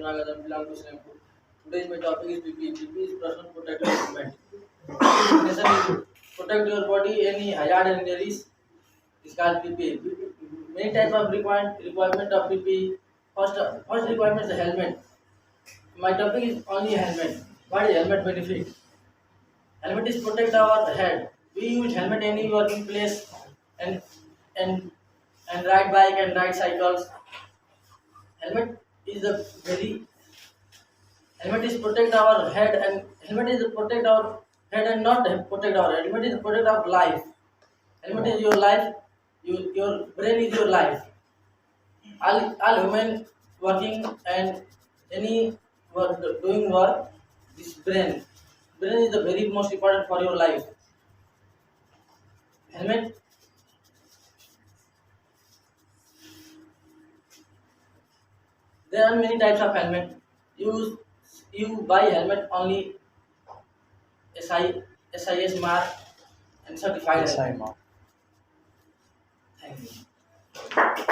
Nagadan, belong to Singapore. Today's my topic is PPE. PPE is personal protective equipment. Definition is protect your body any hazard and injuries is called PPE. Many types of requirement of PPE. First requirement is helmet. My topic is only helmet. What is helmet benefit? Helmet is protect our head. We use helmet any working place and and and ride bike and ride cycles. Helmet is a very helmet is protect our head and helmet is protect our head and not protect our head. Helmet is protect our life. Helmet is your life. Your brain is your life. All human working and any work doing work. This brain is the very most important for your life. Helmet. There are many types of helmet. You buy helmet only SIS mark and certified Yes, helmet. I'm. Thank you.